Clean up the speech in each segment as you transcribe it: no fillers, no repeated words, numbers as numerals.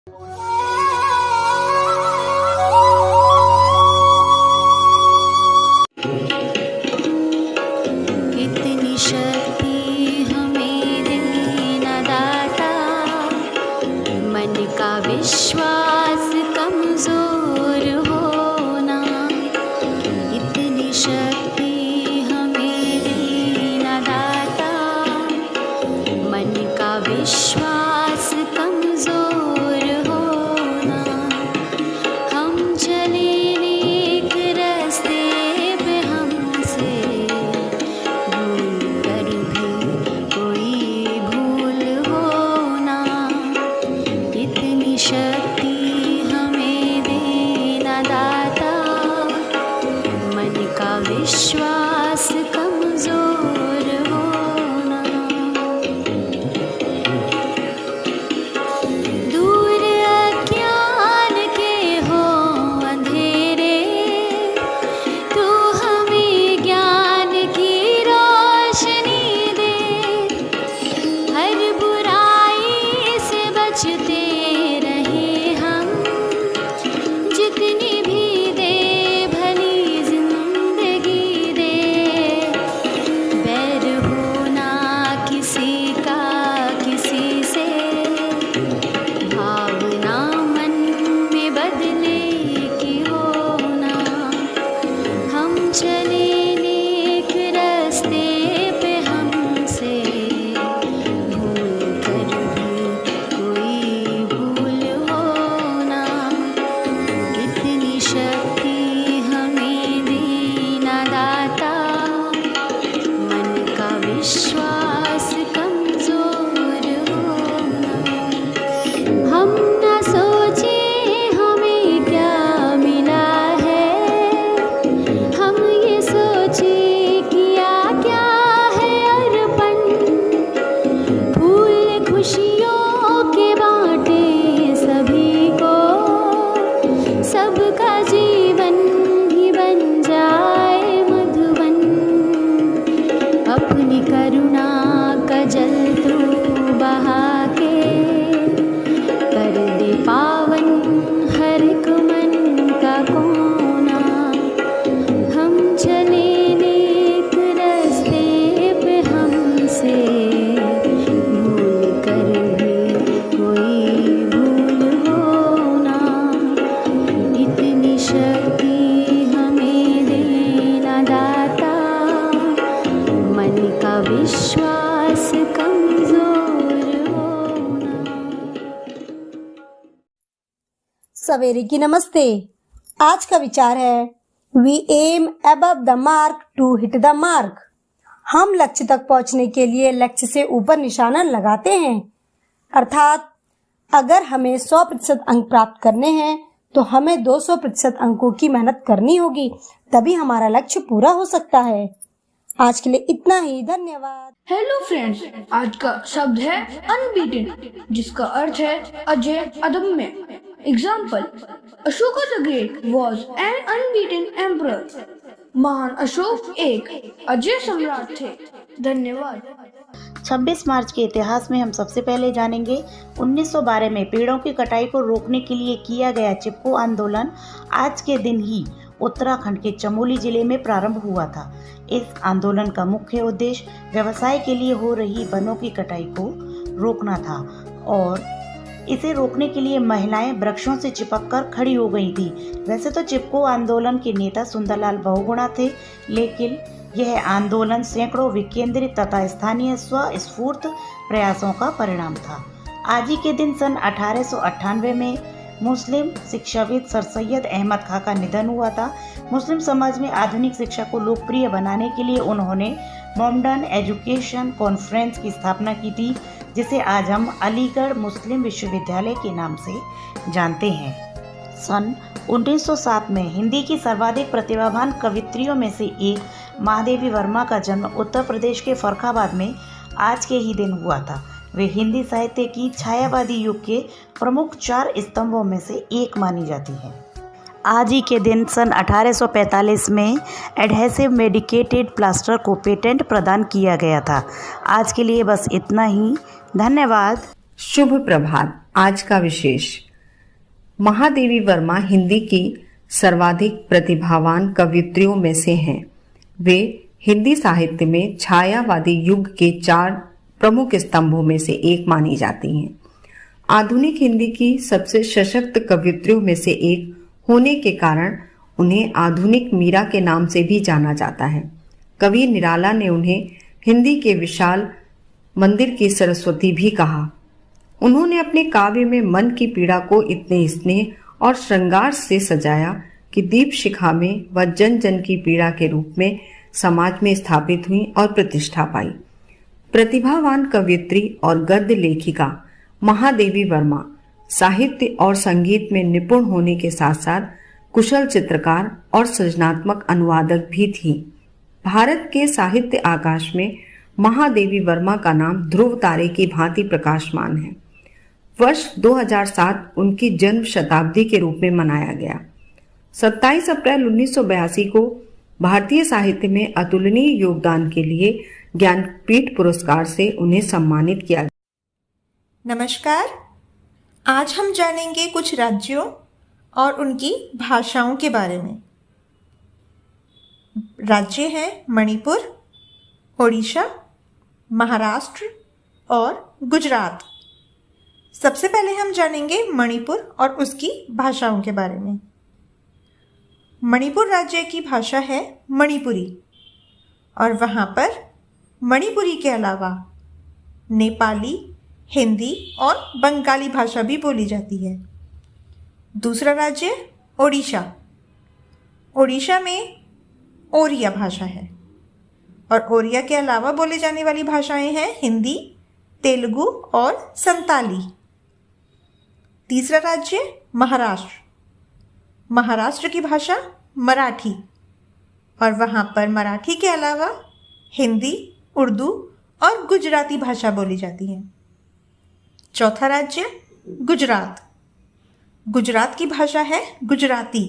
इतनी शक्ति हमें देना दाता, मन का विश्वास कमजोर होना। इतनी शक्ति हमें देना दाता, मन का विश्वास कमजोर होना। हम चले नेक रास्ते पे, हमसे भूल कर भी कोई भूल होना। इतनी शक्ति हमें देना दाता, मन का विश्वास कमजोर होना। दूर अज्ञान के हो अंधेरे, तू हमें ज्ञान की रोशनी दे। हर बुराई से बचते रहे हम, जितनी भी दे भली जिंदगी दे। बैर होना किसी का किसी से, भावना मन में बदले की होना। हम चले नेक रास्ते पे, हमसे भूल कर भी कोई भूल होना। इतनी शक्ति हमें देना दाता, मन का विश्वास कमजोर होना। हम न सोचे हमें क्या मिला है, हम ये सोचे किया क्या है अर्पण। फूल खुशियों के बांटे सभी को, सबका जीवन भी बन जाए मधुबन। अपनी करुणा का जल तू बहा के, कर दे पावन हर एक मन का कोना। हम चले नेक रास्ते पे, हमसे भूल कर भी कोई भूल होना। इतनी शक्ति हमें देना दाता, मन का विश्वास कमजोर होना। सवेरे की नमस्ते। आज का विचार है we aim above the mark to hit the mark. हम लक्ष्य तक पहुंचने के लिए लक्ष्य से ऊपर निशाना लगाते हैं। अर्थात अगर हमें 100% अंक प्राप्त करने हैं तो हमें 200% अंकों की मेहनत करनी होगी, तभी हमारा लक्ष्य पूरा हो सकता है। आज के लिए इतना ही, धन्यवाद। हेलो फ्रेंड्स, आज का शब्द है अनबीटन, जिसका अर्थ है अजय, अदम्य। Example: Ashok the great was an unbeaten emperor. महान अशोक एक अजय सम्राट थे। धन्यवाद। 26 मार्च के इतिहास में हम सबसे पहले जानेंगे 1912 में पेड़ों की कटाई को रोकने के लिए किया गया चिपको आंदोलन आज के दिन ही उत्तराखंड के चमोली जिले में प्रारंभ हुआ था। इस आंदोलन का मुख्य उद्देश्य व्यवसाय के लिए हो रही वनों की कटाई को रोकना था और इसे रोकने के लिए महिलाएं वृक्षों से चिपककर खड़ी हो गई थी। वैसे तो चिपको आंदोलन के नेता सुंदरलाल बहुगुणा थे, लेकिन यह आंदोलन सैकड़ों विकेंद्रित तथा स्थानीय स्वस्फूर्त प्रयासों का परिणाम था। आज ही के दिन सन 1898 में मुस्लिम शिक्षाविद सर सैयद अहमद खां का निधन हुआ था। मुस्लिम समाज में आधुनिक शिक्षा को लोकप्रिय बनाने के लिए उन्होंने मॉडर्न एजुकेशन कॉन्फ्रेंस की स्थापना की थी, जिसे आज हम अलीगढ़ मुस्लिम विश्वविद्यालय के नाम से जानते हैं। सन 1907 में हिंदी की सर्वाधिक प्रतिभावान कवित्रियों में से एक महादेवी वर्मा का जन्म उत्तर प्रदेश के फर्रुखाबाद में आज के ही दिन हुआ था। वे हिंदी साहित्य की छायावादी युग के प्रमुख 4 स्तंभों में से एक मानी जाती हैं। आज ही के दिन सन 1845 में एडहेसिव मेडिकेटेड प्लास्टर को पेटेंट प्रदान किया गया था। आज के लिए बस इतना ही, धन्यवाद। शुभ प्रभात। आज का विशेष महादेवी वर्मा हिंदी की सर्वाधिक प्रतिभावान कवयित्रियों में से हैं। वे हिंदी साहित्य में छायावादी युग के 4 प्रमुख स्तंभों में से एक मानी जाती हैं। आधुनिक हिंदी की सबसे सशक्त कवयित्रियों में से एक होने के कारण उन्हें आधुनिक मीरा के नाम से भी जाना जाता है। कवि निराला ने उन्हें हिंदी के विशाल मंदिर की सरस्वती भी कहा। उन्होंने अपने काव्य में मन की पीड़ा को इतने स्नेह और श्रृंगार से सजाया कि दीप शिखा में वह जन जन की पीड़ा के रूप में समाज में स्थापित हुई और प्रतिष्ठा पाई। प्रतिभावान कवयित्री और गद्य लेखिका महादेवी वर्मा साहित्य और संगीत में निपुण होने के साथ साथ कुशल चित्रकार और सृजनात्मक अनुवादक भी थी। भारत के साहित्य आकाश में महादेवी वर्मा का नाम ध्रुव तारे की भांति प्रकाशमान है। वर्ष 2007 उनकी जन्म शताब्दी के रूप में मनाया गया। 27 अप्रैल 1982 को भारतीय साहित्य में अतुलनीय योगदान के लिए ज्ञानपीठ पुरस्कार से उन्हें सम्मानित किया गया। नमस्कार, आज हम जानेंगे कुछ राज्यों और उनकी भाषाओं के बारे में। राज्य हैं मणिपुर, ओडिशा, महाराष्ट्र और गुजरात। सबसे पहले हम जानेंगे मणिपुर और उसकी भाषाओं के बारे में। मणिपुर राज्य की भाषा है मणिपुरी और वहाँ पर मणिपुरी के अलावा नेपाली, हिंदी और बंगाली भाषा भी बोली जाती है। दूसरा राज्य ओडिशा। ओडिशा में ओरिया भाषा है और ओरिया के अलावा बोले जाने वाली भाषाएं हैं हिंदी, तेलुगु और संताली। तीसरा राज्य महाराष्ट्र। महाराष्ट्र की भाषा मराठी और वहाँ पर मराठी के अलावा हिंदी, उर्दू और गुजराती भाषा बोली जाती है। चौथा राज्य गुजरात। गुजरात की भाषा है गुजराती।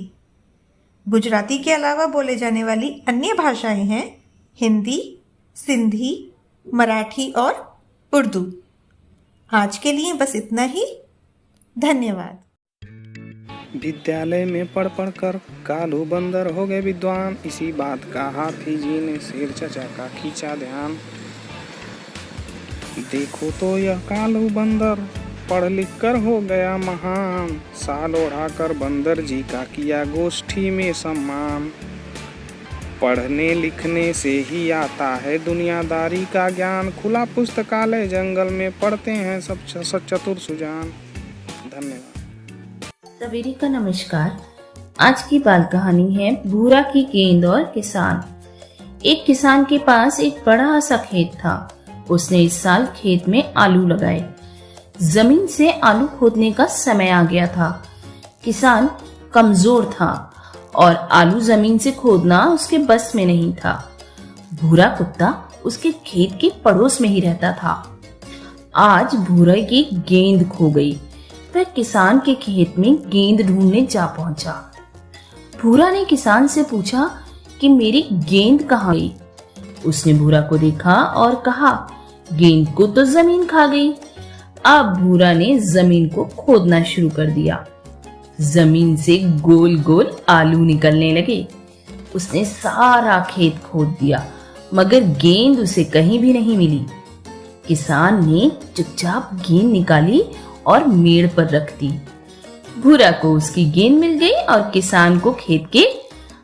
गुजराती के अलावा बोले जाने वाली अन्य भाषाएं हैं हिंदी, सिंधी, मराठी और उर्दू। आज के लिए बस इतना ही। धन्यवाद। विद्यालय में पढ़ पढ़ कर कालू बंदर हो गए विद्वान, इसी बात का हाथी जी ने शेर चचा का खींचा ध्यान। देखो तो यह कालू बंदर पढ़ लिख कर हो गया महान, साल ओढ़ा कर बंदर जी का किया गोष्ठी में सम्मान। पढ़ने लिखने से ही आता है दुनियादारी का ज्ञान, खुला पुस्तकालय जंगल में पढ़ते हैं सब चतुर सुजान। धन्यवाद। सवेरे का नमस्कार। आज की बाल कहानी है भूरा की गेंद और किसान। एक किसान के पास एक बड़ा सा खेत था। उसने इस साल खेत में आलू लगाए। जमीन से आलू खोदने का समय आ गया था। किसान कमजोर था और आलू जमीन से खोदना उसके बस में नहीं था। भूरा कुत्ता उसके खेत के पड़ोस में ही रहता था। आज भूरे की गेंद खो गई। वह किसान के खेत में गेंद ढूंढने जा पहुंचा। भूरा ने किसान से पूछा कि मेरी गेंद कहाँ गई। उसने भूरा को देखा और कहा, गेंद को तो जमीन खा गई। अब भूरा ने जमीन को खोदना शुरू कर दिया। जमीन से गोल गोल आलू निकलने लगे। उसने सारा खेत खोद दिया मगर गेंद उसे कहीं भी नहीं मिली। किसान ने चुपचाप गेंद निकाली और मेड़ पर रख दी। भूरा को उसकी गेंद मिल गई और किसान को खेत के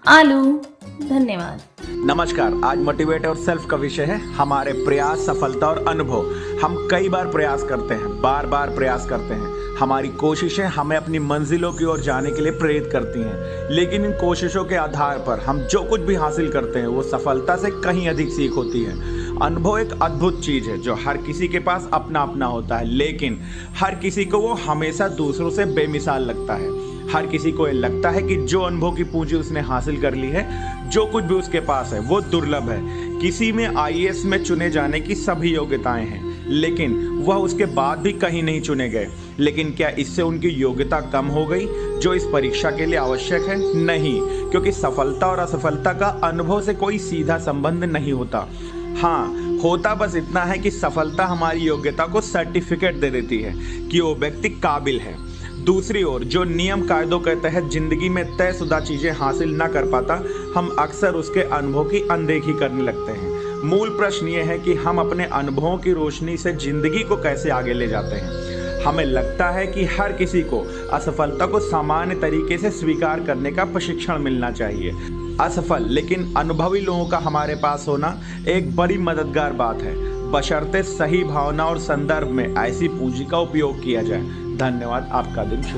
आलू। धन्यवाद। नमस्कार। आज मोटिवेट और सेल्फ का विषय है हमारे प्रयास, सफलता और अनुभव। हम कई बार प्रयास करते हैं, बार बार प्रयास करते हैं। हमारी कोशिशें हमें अपनी मंजिलों की ओर जाने के लिए प्रेरित करती हैं, लेकिन इन कोशिशों के आधार पर हम जो कुछ भी हासिल करते हैं वो सफलता से कहीं अधिक सीख होती है। अनुभव एक अद्भुत चीज़ है जो हर किसी के पास अपना अपना होता है, लेकिन हर किसी को वो हमेशा दूसरों से बेमिसाल लगता है। हर किसी को ये लगता है कि जो अनुभव की पूंजी उसने हासिल कर ली है, जो कुछ भी उसके पास है वो दुर्लभ है। किसी में आईएएस में चुने जाने की सभी योग्यताएं हैं, लेकिन वह उसके बाद भी कहीं नहीं चुने गए। लेकिन क्या इससे उनकी योग्यता कम हो गई जो इस परीक्षा के लिए आवश्यक है? नहीं, क्योंकि सफलता और असफलता का अनुभव से कोई सीधा संबंध नहीं होता। हाँ, होता बस इतना है कि सफलता हमारी योग्यता को सर्टिफिकेट दे देती है कि वो व्यक्ति काबिल है। दूसरी ओर जो नियम कायदों के तहत जिंदगी में तयशुदा चीजें हासिल न कर पाता, हम अक्सर उसके अनुभव की अनदेखी करने लगते हैं। मूल प्रश्न ये है कि हम अपने अनुभवों की रोशनी से जिंदगी को कैसे आगे ले जाते हैं। हमें लगता है कि हर किसी को असफलता को सामान्य तरीके से स्वीकार करने का प्रशिक्षण मिलना चाहिए। असफल लेकिन अनुभवी लोगों का हमारे पास होना एक बड़ी मददगार बात है, बशर्ते सही भावना और संदर्भ में ऐसी पूंजी का उपयोग किया जाए। धन्यवाद। आपका दिन शुभ।